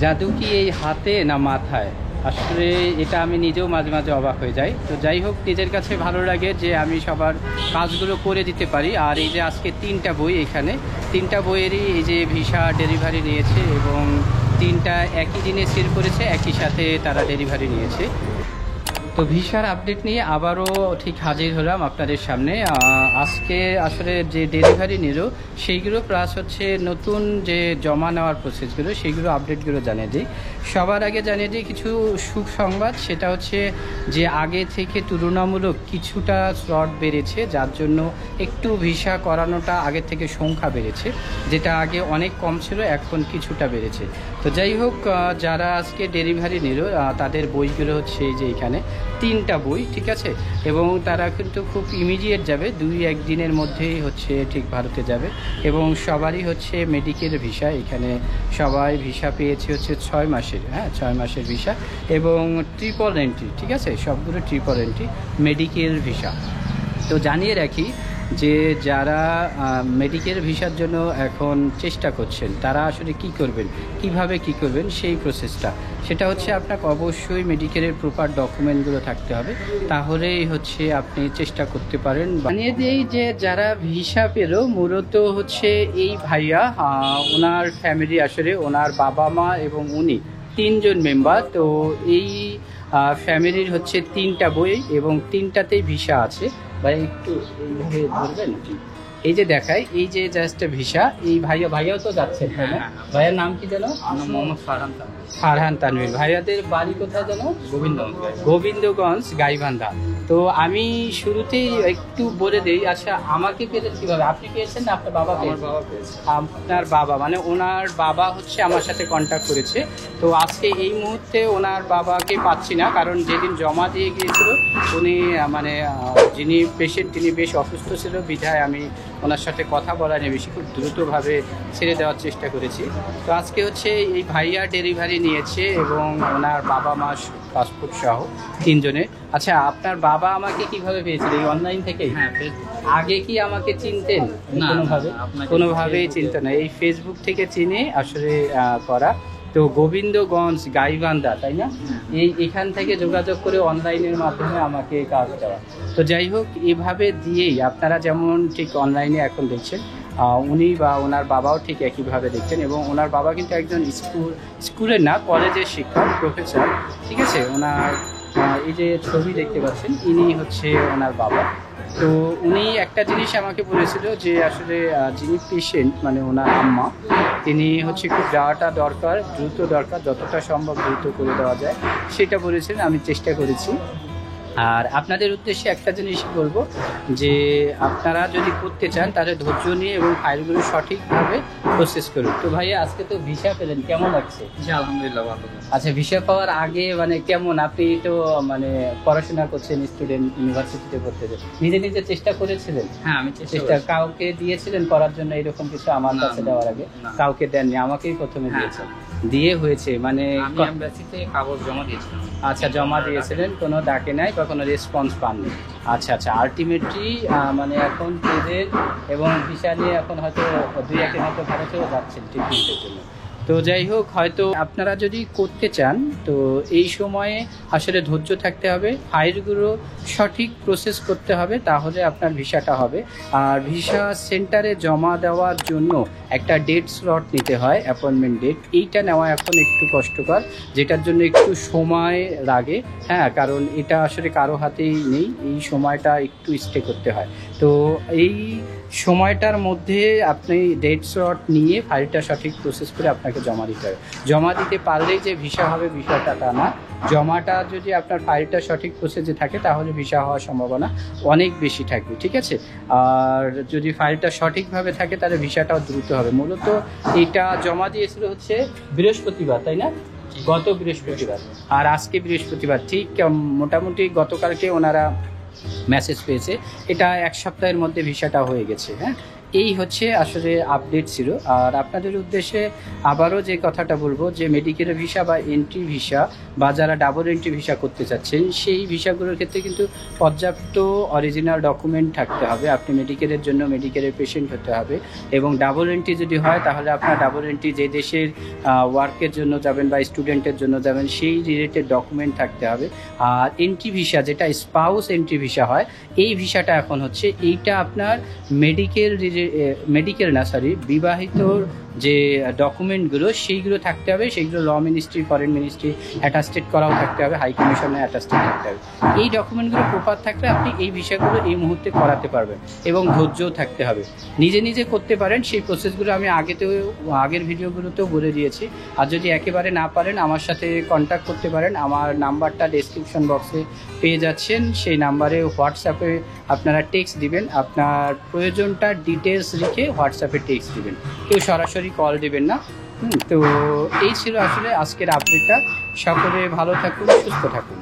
জাদু কি এই হাতে না মাথায়? আসলে এটা আমি নিজেও মাঝে মাঝে অবাক হয়ে যাই। তো যাই হোক, নিজের কাছে ভালো লাগে যে আমি সবার কাজগুলো করে দিতে পারি। আর এই যে আজকে 3টা বই, এখানে 3টা বইয়েরই এই যে ভিসা ডেলিভারি নিয়েছে এবং 3টা একই দিনে সেল করেছে, একই সাথে তারা ডেলিভারি নিয়েছে। তো ভিসার আপডেট নিয়ে আবারও ঠিক হাজির হলাম আপনাদের সামনে। আজকে আসলে যে ডেলিভারি নিল সেইগুলো প্লাস হচ্ছে নতুন যে জমা নেওয়ার প্রসেসগুলো সেইগুলো আপডেটগুলো জানিয়ে দিই। সবার আগে জানিয়ে দিই কিছু সুখ সংবাদ, সেটা হচ্ছে যে আগে থেকে তুলনামূলক কিছুটা স্লট বেড়েছে, যার জন্য একটু ভিসা করানোটা আগের থেকে সংখ্যা বেড়েছে। যেটা আগে অনেক কম ছিল, এখন কিছুটা বেড়েছে। তো যাই হোক, যারা আজকে ডেলিভারি নিল তাদের বইগুলো হচ্ছে এই যে এখানে 3টা বই, ঠিক আছে। এবং তারা কিন্তু খুব ইমিডিয়েট যাবে, 2-1 দিনের মধ্যেই হচ্ছে ঠিক ভারতে যাবে। এবং সবারই হচ্ছে মেডিকেল ভিসা, এখানে সবাই ভিসা পেয়েছে হচ্ছে 6 মাসের, 6 মাসের ভিসা এবং ট্রিপল এন্ট্রি, ঠিক আছে, সবগুলো ট্রিপল এন্ট্রি মেডিকেল ভিসা। তো জানিয়ে রাখি যে যারা মেডিকেল ভিসার জন্য এখন চেষ্টা করছেন তারা আসলে কি করবেন, কিভাবে কি করবেন সেই প্রসেসটা, সেটা হচ্ছে আপনাকে অবশ্যই মেডিকেলের প্রপার ডকুমেন্টগুলো থাকতে হবে, তাহলেই হচ্ছে আপনি চেষ্টা করতে পারেন। জানিয়ে দিই যে যারা ভিসা পেল মূলত হচ্ছে এই ভাইয়া, ওনার ফ্যামিলি আসলে ওনার বাবা মা এবং উনি 3জন মেম্বার। তো এই ফ্যামিলির হচ্ছে 3টা বই এবং 3টাতেই ভিসা আছে। ভাই একটু এইভাবে ধরবেন, এই যে দেখায়, এই যে জাস্ট ভিসা, এই ভাইয়াও তো যাচ্ছে। ভাইয়ার নাম কি জানো? মোহাম্মদ ফারহান তানভীর। ভাইয়াদের বাড়ি কোথায় জানো? গোবিন্দগঞ্জ, গাইবান্ধা। তো আমি শুরুতেই একটু বলে দিই, আচ্ছা আমাকে পেলেন কিভাবে? আপনি পেয়েছেন না আপনার বাবা পেয়েছে? আপনার বাবা, মানে ওনার বাবা হচ্ছে আমার সাথে কন্ট্যাক্ট করেছে। তো আজকে এই মুহূর্তে ওনার বাবাকে পাচ্ছি না, কারণ যেদিন জমা দিয়ে গিয়েছিল উনি মানে যিনি পেশেন্ট তিনি বেশ অসুস্থ ছিল, বিধায় আমি ওনার সাথে কথা বলা নিয়ে বেশি খুব দ্রুতভাবে ছেড়ে দেওয়ার চেষ্টা করেছি। তো আজকে হচ্ছে এই ভাইয়া ডেলিভারি নিয়েছে এবং ওনার বাবা মা পাসপোর্ট সহ 3জনের। আচ্ছা, আপনার বাবা আমাকে কিভাবে পেয়েছিল? এই অনলাইন থেকে? হ্যাঁ। আগে কি আমাকে চিনতেন? কোনোভাবেই চিনতেন না, এই ফেসবুক থেকে চিনে আসলে করা। তো গোবিন্দগঞ্জ, গাইবান্ধা, তাই না? এখান থেকে যোগাযোগ করে অনলাইনের মাধ্যমে আমাকে কাজ দেওয়া। তো যাই হোক, এভাবে দিয়েই আপনারা যেমন ঠিক অনলাইনে এখন দেখছেন, উনি বা ওনার বাবাও ঠিক একইভাবে দেখছেন। এবং ওনার বাবা কিন্তু একজন স্কুলের না, কলেজের শিক্ষক, প্রফেসর, ঠিক আছে। ওনার এই যে ছবি দেখতে পাচ্ছেন, ইনি হচ্ছে ওনার বাবা। তো উনি একটা জিনিস আমাকে বলেছিল যে আসলে যিনি পেশেন্ট মানে ওনার আম্মা, তিনি হচ্ছে খুব যাওয়াটা দরকার, দ্রুত দরকার, যতটা সম্ভব দ্রুত করে দেওয়া যায় সেটা বলেছেন। আমি চেষ্টা করেছি। আর আপনাদের উদ্দেশ্যে একটা জিনিস বলবো যে আপনারা যদি করতে চান তাহলে ধৈর্য নিয়ে এবং ফাইলগুলো সঠিকভাবে প্রসেস করুন। তো ভাইয়া আজকে তো ভিসা পেলেন, কেমন লাগছে? আলহামদুলিল্লাহ ভালো। আচ্ছা, ভিসা পাওয়ার আগে মানে কেমন? আপনি তো মানে পড়াশোনা করছেন, স্টুডেন্ট, ইউনিভার্সিটিতে পড়তে, নিজে নিজে চেষ্টা করেছিলেন? হ্যাঁ, আমি চেষ্টা কাউকে দিয়েছিলেন পড়ার জন্য এরকম কিছু? আমার কাছে দেওয়ার আগে কাউকে দেননি, আমাকেই প্রথমে দিয়েছেন। দিয়ে হয়েছে মানে এমবাসিতে কাগজ জমা দিয়েছিলাম। আচ্ছা, জমা দিয়েছিলেন, কোনো ডাকে নাই বা কোনো রেসপন্স পাননি? আচ্ছা আচ্ছা, আলটিমেটলি মানে এখন পেজের এবং ভিসা নিয়ে এখন হয়তো 2-1 হয়তো ভারতেও যাচ্ছেন ট্রিটমেন্টের জন্য। তো যাই হোক, হয়তো আপনারা যদি করতে চান তো এই সময়ে আসলে ধৈর্য থাকতে হবে, ফাইলগুলো সঠিক প্রসেস করতে হবে, তাহলে আপনার ভিসাটা হবে। আর ভিসা সেন্টারে জমা দেওয়ার জন্য একটা ডেট স্লট নিতে হয়, অ্যাপয়েন্টমেন্ট ডেট। এইটা নেওয়া এখন একটু কষ্টকর, যেটার জন্য একটু সময় লাগে, কারণ এটা আসলে কারো হাতেই নেই, এই সময়টা একটু স্টে করতে হয়। তো এই সময়টার মধ্যে আপনি ডেট স্লট নিয়ে ফাইলটা সঠিক প্রসেস করে আপনাকে জমা দিতে হবে। জমা দিতে পারলেই যে ভিসা হবে বিষয়টা তা না, জমাটা যদি আপনার ফাইলটা সঠিক প্রসেসে থাকে তাহলে ভিসা হওয়ার সম্ভাবনা অনেক বেশি থাকবে, ঠিক আছে। আর যদি ফাইলটা সঠিকভাবে থাকে তাহলে ভিসাটাও দ্রুত হবে। মূলত এটা জমা দিয়েছিল হচ্ছে বৃহস্পতিবার, তাই না? গত বৃহস্পতিবার, আর আজকে বৃহস্পতিবার, ঠিক মোটামুটি গতকালকে ওনারা মেসেজ পেয়েছে। এটা 1 সপ্তাহের মধ্যে ভিসাটা হয়ে গেছে। এই হচ্ছে আসলে আপডেট ছিল। আর আপনাদের উদ্দেশ্যে আবারও যে কথাটা বলবো যে মেডিকেল ভিসা বা এন্ট্রি ভিসা বা যারা ডাবল এন্ট্রি ভিসা করতে চাচ্ছেন সেই ভিসাগুলোর ক্ষেত্রে কিন্তু পর্যাপ্ত অরিজিনাল ডকুমেন্ট থাকতে হবে। আপনি মেডিকেলের জন্য মেডিকেলের পেশেন্ট হতে হবে, এবং ডাবল এন্ট্রি যদি হয় তাহলে আপনার ডাবল এন্ট্রি যে দেশের ওয়ার্কের জন্য যাবেন বা স্টুডেন্টের জন্য যাবেন সেই রিলেটেড ডকুমেন্ট থাকতে হবে। আর এন্ট্রি ভিসা যেটা স্পাউস এন্ট্রি ভিসা হয়, এই ভিসাটা এখন হচ্ছে এইটা আপনার মেডিকেল না সরি বিবাহিতর যে ডকুমেন্টগুলো সেইগুলো থাকতে হবে, সেইগুলো law ministry, foreign ministry attested করাও থাকতে হবে, হাই কমিশনে অ্যাটাস্টেড থাকতে হবে। এই ডকুমেন্টগুলো প্রপার থাকলে আপনি এই ভিসাগুলো এই মুহূর্তে করাতে পারবেন, এবং ধৈর্যও থাকতে হবে। নিজে নিজে করতে পারেন, সেই প্রসেসগুলো আমি আগের ভিডিওগুলোতেও বলে দিয়েছি। আর যদি একেবারে না পারেন আমার সাথে কন্ট্যাক্ট করতে পারেন, আমার নাম্বারটা ডেসক্রিপশন বক্সে পেয়ে যাচ্ছেন। সেই নাম্বারে হোয়াটসঅ্যাপে আপনারা টেক্সট দিবেন, আপনার প্রয়োজনটা ডিটেলস লিখে হোয়াটসঅ্যাপে টেক্সট দিবেন, কেউ সরাসরি কল দিবেন না। তো এই ছিল আসলে আজকের আপডেটটা। সকলে ভালো থাকুন, সুস্থ থাকুন।